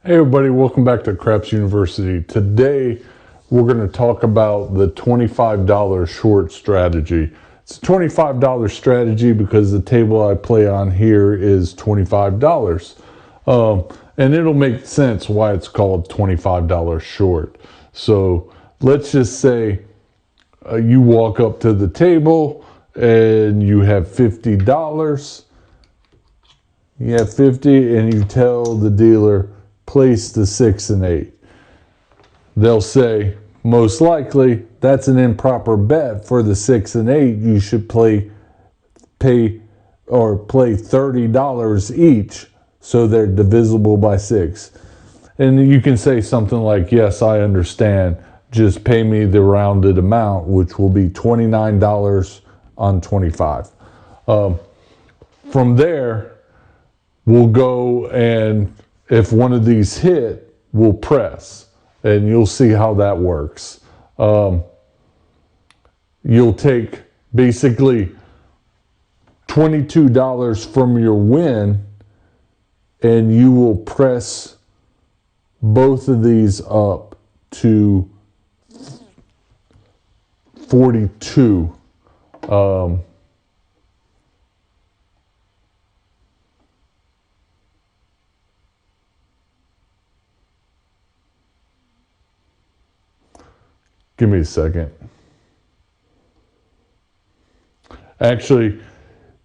Hey everybody, welcome back to Craps University. Today we're going to talk about the $25 short strategy. It's a $25 strategy because the table I play on here is $25. And it'll make sense why it's called $25 short. So let's just say you walk up to the table and you have $50. You have 50 and you tell the dealer, place the 6 and 8. They'll say, most likely, that's an improper bet. For the 6 and 8, you should play $30 each, so they're divisible by 6. And you can say something like, yes, I understand. Just pay me the rounded amount, which will be $29 on 25. From there, we'll go and if one of these hit, we'll press, and you'll see how that works. You'll take basically $22 from your win, and you will press both of these up to 42. Give me a second. Actually,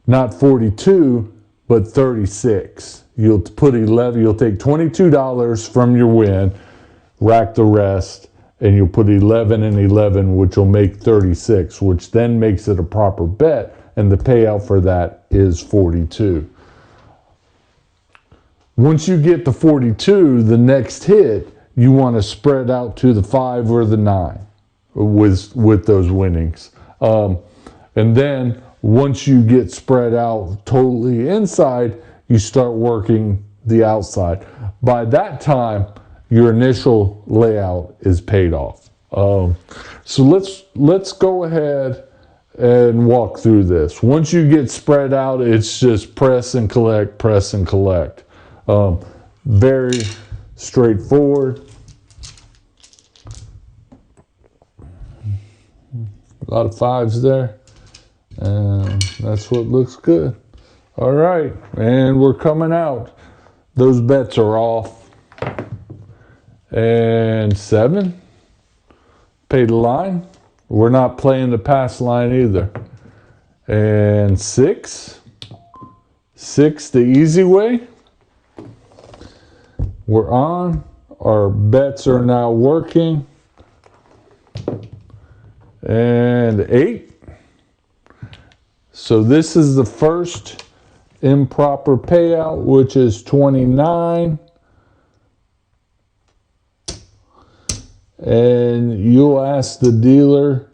not 42, but 36. You'll put 11, you'll take $22 from your win, rack the rest, and you'll put 11 and 11, which will make 36, which then makes it a proper bet, and the payout for that is 42. Once you get to 42, the next hit, you want to spread out to the 5 or the 9. With those winnings. And then once you get spread out totally inside, you start working the outside. By that time, your initial layout is paid off. So let's go ahead and walk through this. Once you get spread out, it's just press and collect, press and collect. Very straightforward. A lot of 5s there, and that's what looks good. All right, and we're coming out. Those bets are off. And 7, pay the line. We're not playing the pass line either. And 6, the easy way. We're on. Our bets are now working. And 8. So this is the first improper payout, which is 29. And you'll ask the dealer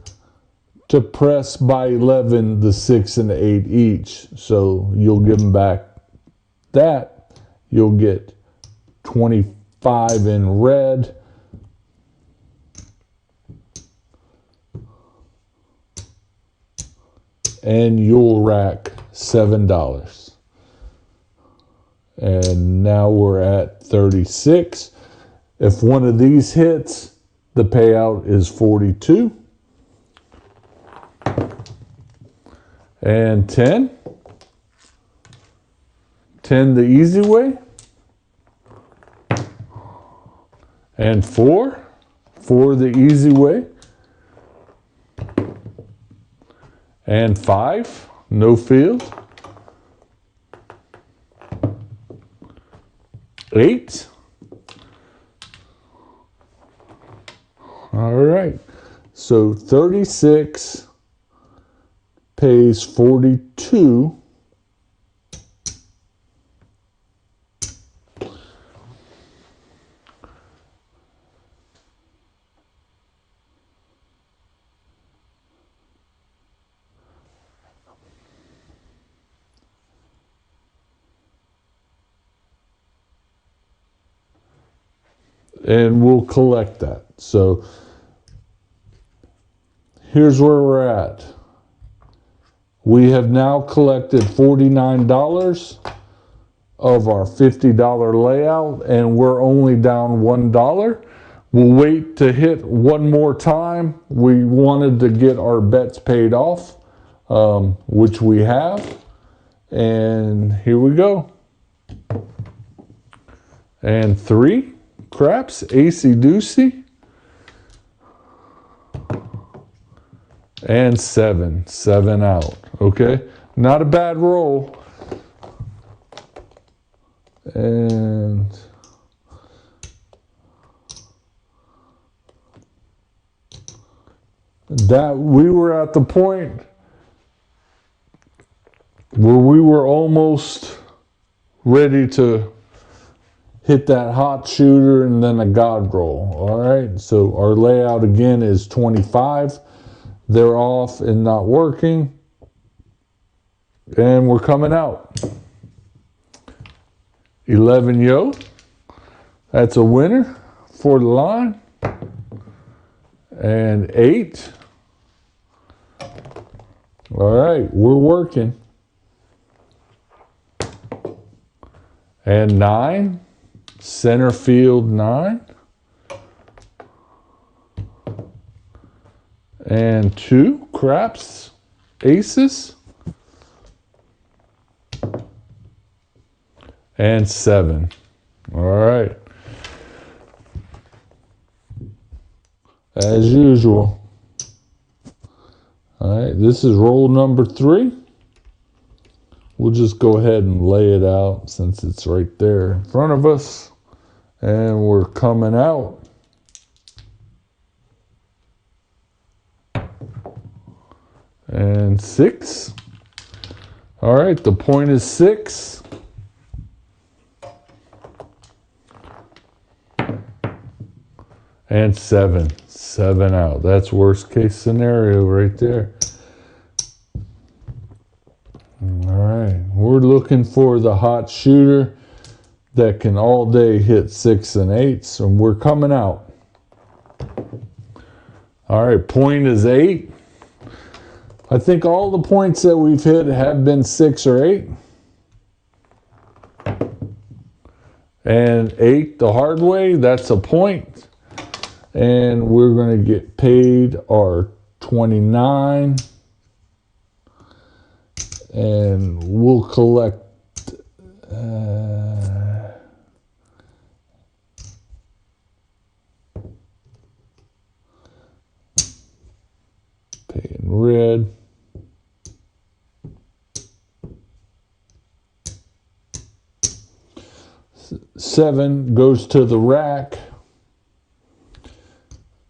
to press by 11 the 6 and 8 each. So you'll give them back that. You'll get 25 in red. And you'll rack $7. And now we're at 36. If one of these hits, the payout is 42. And 10. 10 the easy way. And 4. 4 the easy way. And 5, no field. 8. All right. So 36 pays 42. And we'll collect that. So here's where we're at. We have now collected $49. of our $50 layout, and we're only down $1. We'll wait to hit one more time. We wanted to get our bets paid off, which we have. And here we go. And 3 craps, acey deucey. And 7 out. Okay, not a bad roll. And that we were at the point where we were almost ready to hit that hot shooter and then a god roll. All right, so our layout again is 25. They're off and not working, and we're coming out. 11 yo, that's a winner for the line. And 8. All right, we're working. And 9, center field 9. And 2 craps, aces. And 7. All right. As usual. All right, this is roll number 3. We'll just go ahead and lay it out since it's right there in front of us. And we're coming out. And 6. All right, the point is 6. And 7 out. That's worst case scenario right there. All right, we're looking for the hot shooter that can all day hit 6 and 8s, and we're coming out. All right, point is 8. I think all the points that we've hit have been 6 or 8. And 8 the hard way, that's a point. And we're going to get paid our 29. And we'll collect pay in red. Seven goes to the rack.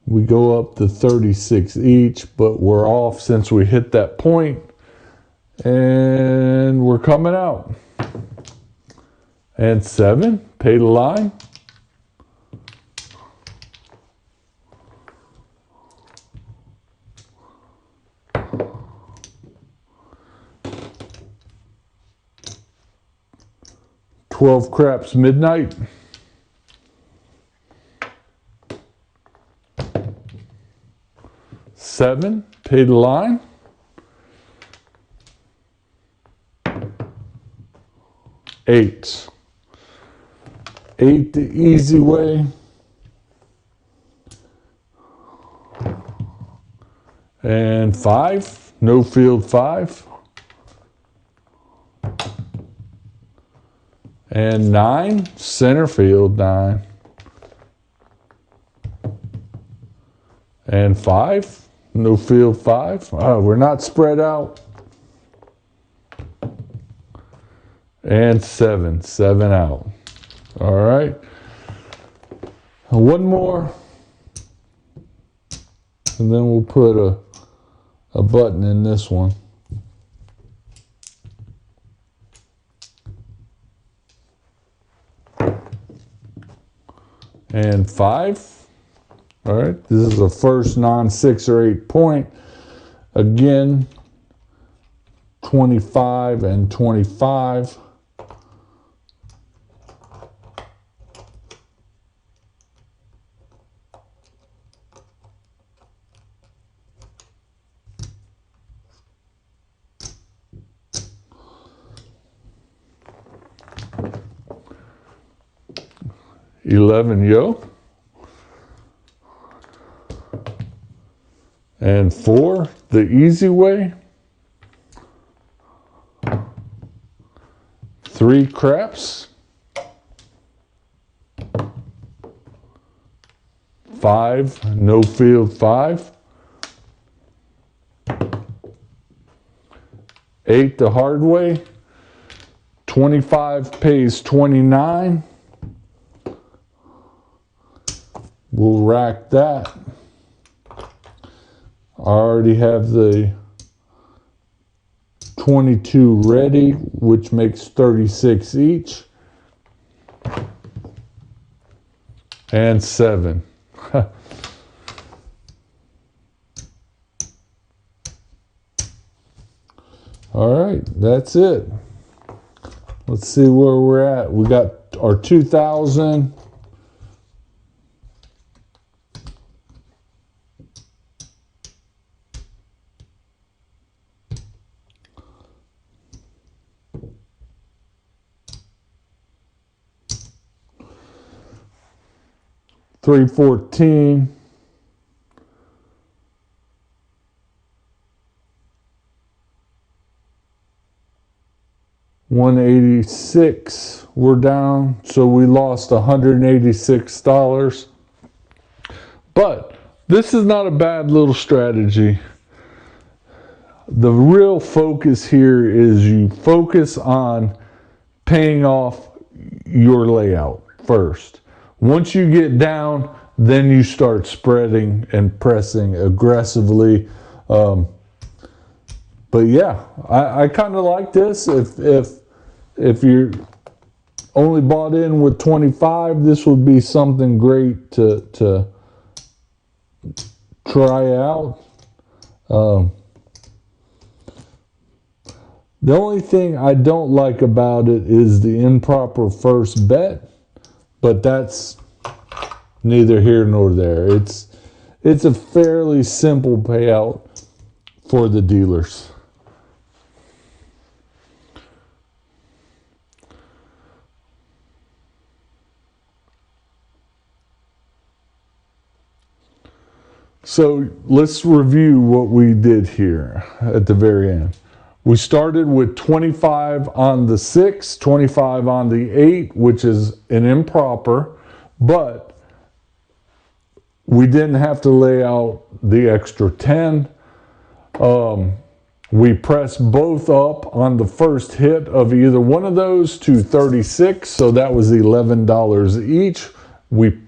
We go up to 36 each, but we're off since we hit that point. And we're coming out. And 7, pay the line. $12 craps midnight. $7, pay the line. $8 the easy way. And 5, no field 5. And 9, center field 9. And 5, no field 5. We're not spread out. And 7 out. All right. One more. And then we'll put a button in this one. And 5. All right. This is the first non-6 or 8 point. Again, 25 and 25. 11 yo. And 4, the easy way. 3 craps. 5, no field 5. 8, the hard way. 25 pays 29. We'll rack that. I already have the 22 ready, which makes 36 each. And 7. All right, that's it. Let's see where we're at. We got our 2,000. $314. $186. We're down, so we lost $186. But this is not a bad little strategy. The real focus here is you focus on paying off your layout first. Once you get down, then you start spreading and pressing aggressively. But yeah, I kind of like this. If you're only bought in with 25, this would be something great to try out. The only thing I don't like about it is the improper first bet, but that's neither here nor there. It's a fairly simple payout for the dealers. So let's review what we did here at the very end. We started with 25 on the 6, 25 on the 8, which is an improper, but we didn't have to lay out the extra 10. We pressed both up on the first hit of either one of those to 36, so that was $11 each. We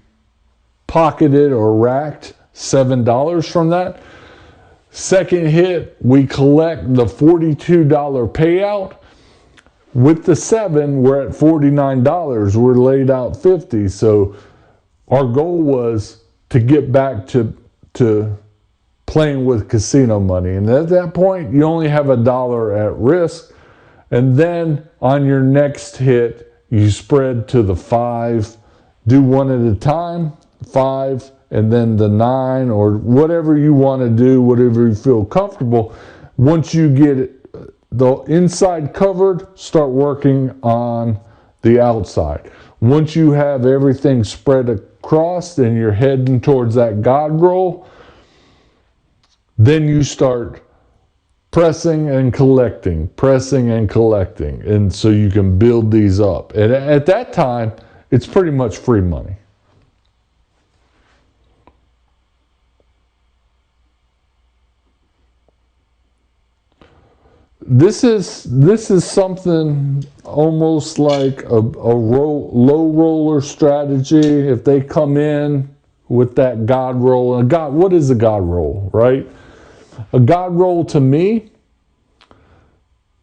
pocketed or racked $7 from that. Second hit, we collect the $42 payout. With the 7, we're at $49. We're laid out 50. So our goal was to get back to playing with casino money. And at that point, you only have $1 at risk. And then on your next hit, you spread to the 5. Do one at a time, 5, and then the 9, or whatever you want to do, whatever you feel comfortable. Once you get the inside covered, start working on the outside. Once you have everything spread across and you're heading towards that God roll, then you start pressing and collecting, and so you can build these up. And at that time, it's pretty much free money. This is something almost like a low roller strategy. If they come in with that God roll, what is a God roll, right? A God roll to me,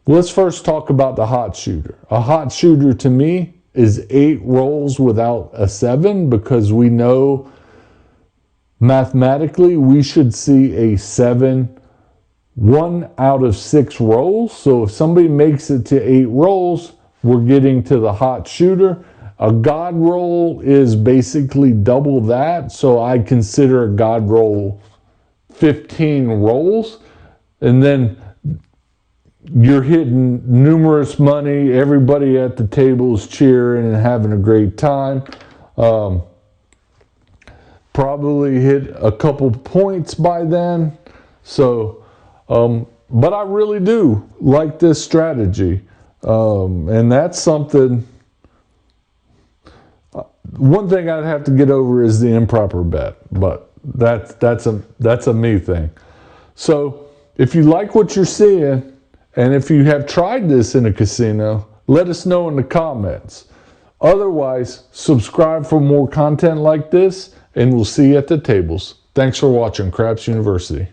let's first talk about the hot shooter. A hot shooter to me is 8 rolls without a 7, because we know mathematically we should see a 7 1 out of 6 rolls. So if somebody makes it to 8 rolls, we're getting to the hot shooter. A God roll is basically double that. So I consider a God roll 15 rolls. And then you're hitting numerous money. Everybody at the table is cheering and having a great time. Probably hit a couple points by then. So, but I really do like this strategy. And that's something, one thing I'd have to get over is the improper bet, but that's a me thing. So if you like what you're seeing, and if you have tried this in a casino, let us know in the comments. Otherwise, subscribe for more content like this, and we'll see you at the tables. Thanks for watching Craps University.